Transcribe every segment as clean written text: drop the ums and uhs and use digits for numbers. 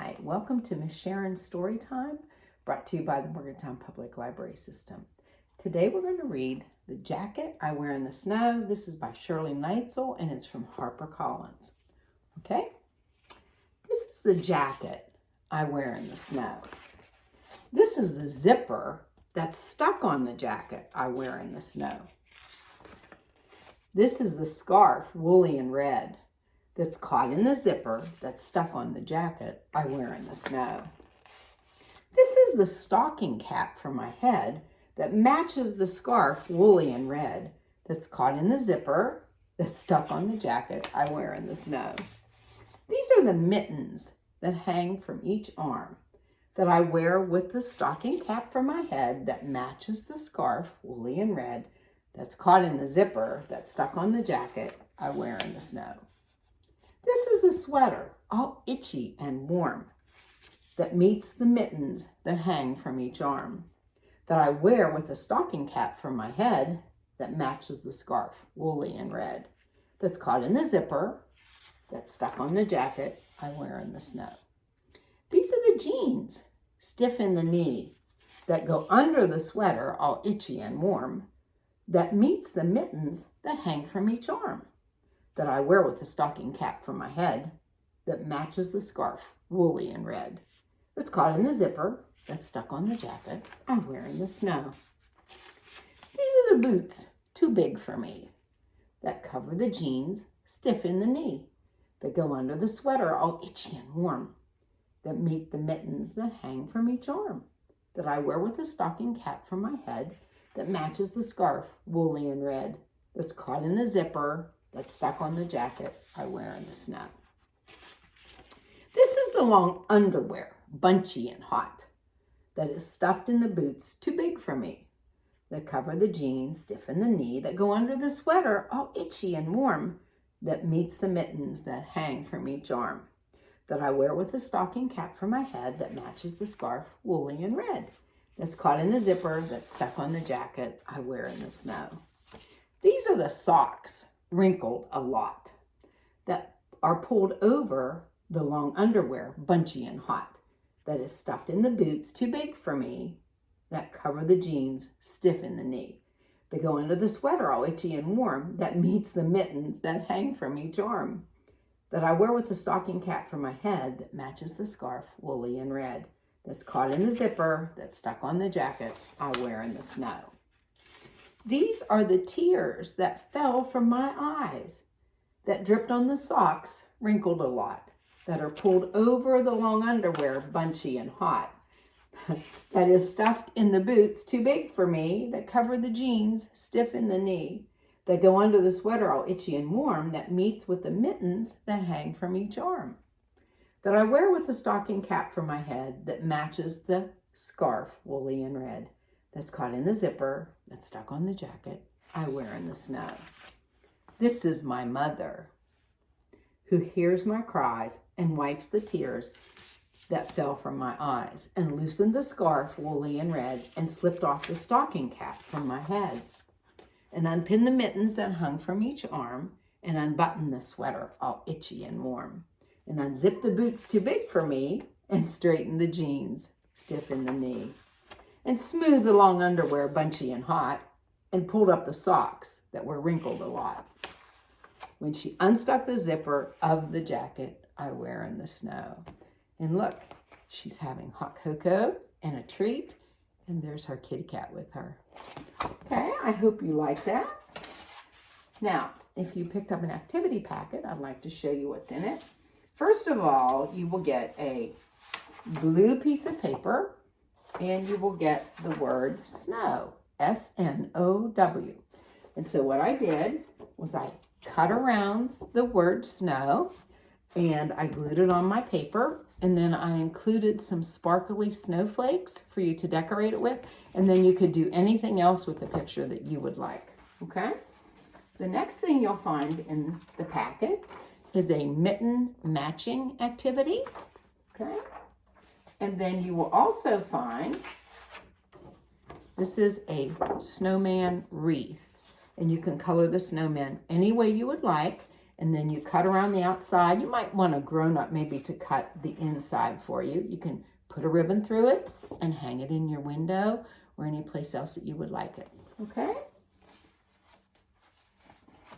Hi, welcome to Miss Sharon's Story Time, brought to you by the Morgantown Public Library System. Today we're going to read The Jacket I Wear in the Snow. This is by Shirley Neitzel and it's from HarperCollins. Okay? This is the jacket I wear in the snow. This is the zipper that's stuck on the jacket I wear in the snow. This is the scarf, woolly and red, that's caught in the zipper that's stuck on the jacket I wear in the snow. This is the stocking cap for my head that matches the scarf, woolly and red, that's caught in the zipper that's stuck on the jacket I wear in the snow. These are the mittens that hang from each arm that I wear with the stocking cap for my head that matches the scarf, woolly and red, that's caught in the zipper that's stuck on the jacket I wear in the snow. This is the sweater, all itchy and warm, that meets the mittens that hang from each arm, that I wear with the stocking cap for my head that matches the scarf, woolly and red, that's caught in the zipper, that's stuck on the jacket I wear in the snow. These are the jeans, stiff in the knee, that go under the sweater, all itchy and warm, that meets the mittens that hang from each arm, that I wear with the stocking cap for my head that matches the scarf, woolly and red, that's caught in the zipper, that's stuck on the jacket I wear in the snow. These are the boots, too big for me, that cover the jeans, stiff in the knee, that go under the sweater, all itchy and warm, that meet the mittens that hang from each arm, that I wear with a stocking cap for my head that matches the scarf, woolly and red, that's caught in the zipper, that's stuck on the jacket I wear in the snow. This is the long underwear, bunchy and hot, that is stuffed in the boots, too big for me, that cover the jeans, stiff in the knee, that go under the sweater, all itchy and warm, that meets the mittens that hang from each arm, that I wear with a stocking cap for my head that matches the scarf, woolly and red, that's caught in the zipper, that's stuck on the jacket I wear in the snow. These are the socks, wrinkled a lot, that are pulled over the long underwear, bunchy and hot, that is stuffed in the boots, too big for me, that cover the jeans, stiff in the knee. They go under the sweater, all itchy and warm, that meets the mittens that hang from each arm, that I wear with a stocking cap for my head that matches the scarf, woolly and red, that's caught in the zipper, that's stuck on the jacket I wear in the snow. These are the tears that fell from my eyes, that dripped on the socks, wrinkled a lot, that are pulled over the long underwear, bunchy and hot, that is stuffed in the boots, too big for me, that cover the jeans, stiff in the knee, that go under the sweater, all itchy and warm, that meets with the mittens that hang from each arm, that I wear with a stocking cap for my head that matches the scarf, woolly and red, that's caught in the zipper, that's stuck on the jacket I wear in the snow. This is my mother, who hears my cries and wipes the tears that fell from my eyes, and loosened the scarf, woolly and red, and slipped off the stocking cap from my head, and unpinned the mittens that hung from each arm, and unbuttoned the sweater, all itchy and warm, and unzipped the boots too big for me, and straightened the jeans, stiff in the knee, and smoothed the long underwear, bunchy and hot, and pulled up the socks that were wrinkled a lot, when she unstuck the zipper of the jacket I wear in the snow. And look, she's having hot cocoa and a treat, and there's her kitty cat with her. Okay, I hope you like that. Now, if you picked up an activity packet, I'd like to show you what's in it. First of all, you will get a blue piece of paper, and you will get the word snow, S-N-O-W. And so what I did was I cut around the word snow, and I glued it on my paper, and then I included some sparkly snowflakes for you to decorate it with, and then you could do anything else with the picture that you would like, okay? The next thing you'll find in the packet is a mitten matching activity, okay? And then you will also find, this is a snowman wreath, and you can color the snowman any way you would like. And then you cut around the outside. You might want a grown-up maybe to cut the inside for you. You can put a ribbon through it and hang it in your window or any place else that you would like it. Okay?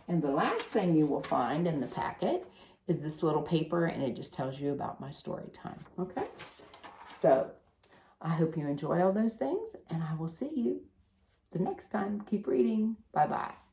And the last thing you will find in the packet is this little paper, and it just tells you about my story time. Okay? So I hope you enjoy all those things, and I will see you the next time. Keep reading. Bye-bye.